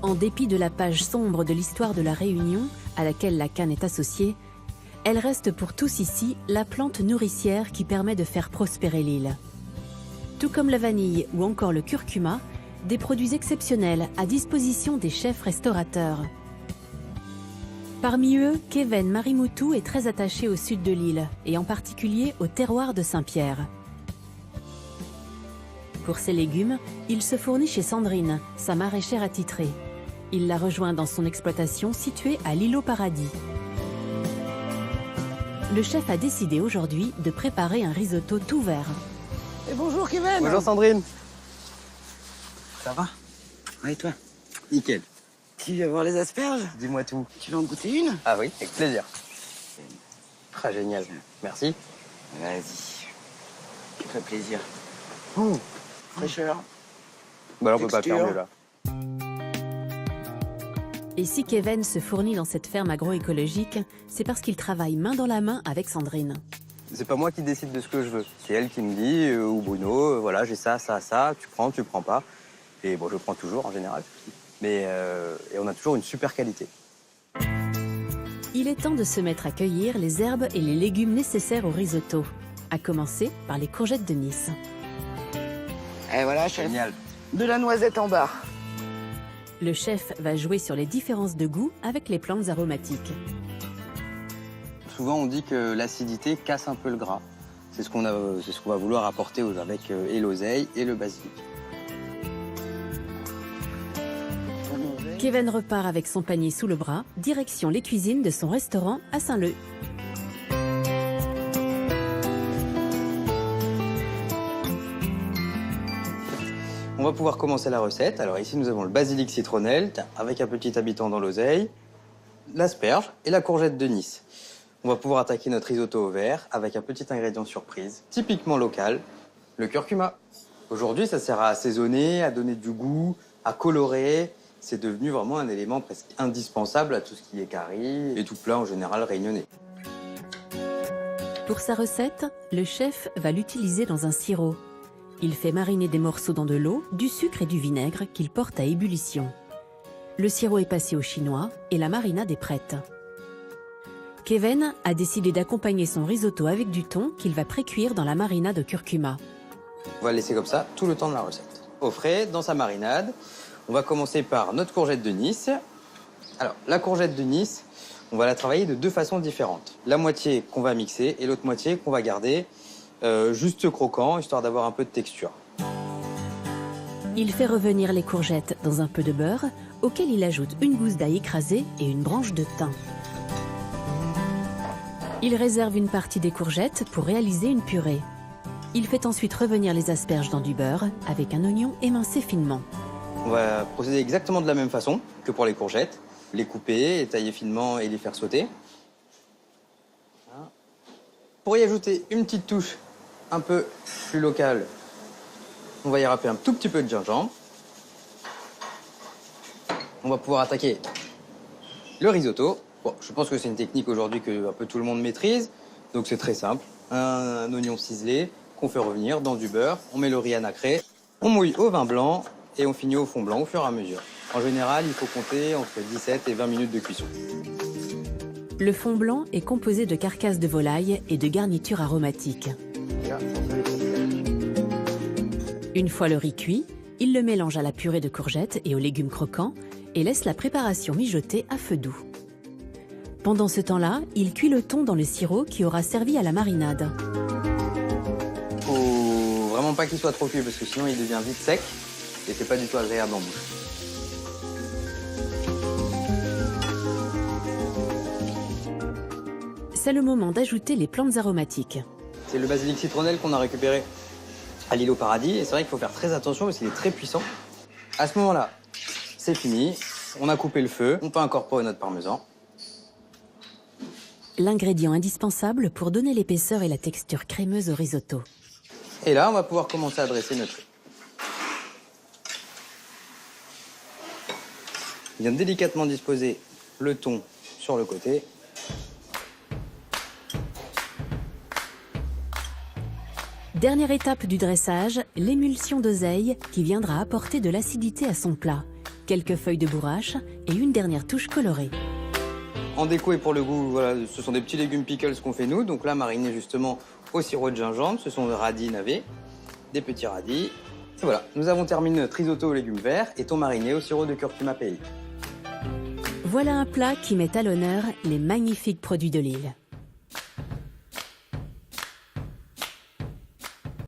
En dépit de la page sombre de l'histoire de la Réunion, à laquelle la canne est associée, elle reste pour tous ici la plante nourricière qui permet de faire prospérer l'île. Tout comme la vanille ou encore le curcuma, des produits exceptionnels à disposition des chefs restaurateurs. Parmi eux, Kevin Marimoutou est très attaché au sud de l'île, et en particulier au terroir de Saint-Pierre. Pour ses légumes, il se fournit chez Sandrine, sa maraîchère attitrée. Il la rejoint dans son exploitation située à l'îlot Paradis. Le chef a décidé aujourd'hui de préparer un risotto tout vert. Et bonjour Kevin. Bonjour Sandrine. Ça va? Ouais, et toi? Nickel. Tu viens voir les asperges? Dis-moi tout. Tu veux en goûter une? Ah oui, avec plaisir. Ah, génial. Merci. Vas-y. Tu fais plaisir. Oh, fraîcheur. Bah alors on peut pas faire mieux là. Et si Kevin se fournit dans cette ferme agroécologique, c'est parce qu'il travaille main dans la main avec Sandrine. C'est pas moi qui décide de ce que je veux. C'est elle qui me dit, ou Bruno, voilà, j'ai ça, ça, ça, tu prends pas. Et bon, je prends toujours en général. Mais et on a toujours une super qualité. Il est temps de se mettre à cueillir les herbes et les légumes nécessaires au risotto, à commencer par les courgettes de Nice. Et voilà, chef. Génial. De la noisette en barre. Le chef va jouer sur les différences de goût avec les plantes aromatiques. Souvent, on dit que l'acidité casse un peu le gras. C'est ce qu'on va vouloir apporter avec et l'oseille et le basilic. Kevin repart avec son panier sous le bras, direction les cuisines de son restaurant à Saint-Leu. On va pouvoir commencer la recette. Alors ici, nous avons le basilic citronnelle, avec un petit habitant dans l'oseille, l'asperge et la courgette de Nice. On va pouvoir attaquer notre risotto au vert avec un petit ingrédient surprise, typiquement local, le curcuma. Aujourd'hui, ça sert à assaisonner, à donner du goût, à colorer. C'est devenu vraiment un élément presque indispensable à tout ce qui est curry et tout plat en général réunionnais. Pour sa recette, le chef va l'utiliser dans un sirop. Il fait mariner des morceaux dans de l'eau, du sucre et du vinaigre qu'il porte à ébullition. Le sirop est passé au chinois et la marinade est prête. Kevin a décidé d'accompagner son risotto avec du thon qu'il va précuire dans la marinade au curcuma. On va le laisser comme ça tout le temps de la recette. Au frais, dans sa marinade, on va commencer par notre courgette de Nice. Alors, la courgette de Nice, on va la travailler de deux façons différentes. La moitié qu'on va mixer et l'autre moitié qu'on va garder juste croquant, histoire d'avoir un peu de texture. Il fait revenir les courgettes dans un peu de beurre, auquel il ajoute une gousse d'ail écrasée et une branche de thym. Il réserve une partie des courgettes pour réaliser une purée. Il fait ensuite revenir les asperges dans du beurre avec un oignon émincé finement. On va procéder exactement de la même façon que pour les courgettes. Les couper, les tailler finement et les faire sauter. Pour y ajouter une petite touche un peu plus locale, on va y râper un tout petit peu de gingembre. On va pouvoir attaquer le risotto. Bon, je pense que c'est une technique aujourd'hui que un peu tout le monde maîtrise. Donc c'est très simple. Un oignon ciselé qu'on fait revenir dans du beurre. On met le riz à nacré. On mouille au vin blanc et on finit au fond blanc au fur et à mesure. En général, il faut compter entre 17 et 20 minutes de cuisson. Le fond blanc est composé de carcasses de volaille et de garnitures aromatiques. Une fois le riz cuit, il le mélange à la purée de courgettes et aux légumes croquants et laisse la préparation mijoter à feu doux. Pendant ce temps-là, il cuit le thon dans le sirop qui aura servi à la marinade. Faut vraiment pas qu'il soit trop cuit parce que sinon il devient vite sec et c'est pas du tout agréable en bouche. C'est le moment d'ajouter les plantes aromatiques. C'est le basilic citronnelle qu'on a récupéré à l'îlot Paradis. Et c'est vrai qu'il faut faire très attention parce qu'il est très puissant. À ce moment-là, c'est fini. On a coupé le feu. On peut incorporer notre parmesan. L'ingrédient indispensable pour donner l'épaisseur et la texture crémeuse au risotto. Et là, on va pouvoir commencer à dresser notre riz. Bien délicatement disposer le thon sur le côté. Dernière étape du dressage, l'émulsion d'oseille qui viendra apporter de l'acidité à son plat. quelques feuilles de bourrache et une dernière touche colorée. En déco et pour le goût, voilà, ce sont des petits légumes pickles qu'on fait nous. Donc là, marinés justement au sirop de gingembre, ce sont des radis navets, des petits radis. Et voilà, nous avons terminé notre risotto aux légumes verts et thon mariné au sirop de curcuma pays. Voilà un plat qui met à l'honneur les magnifiques produits de l'île.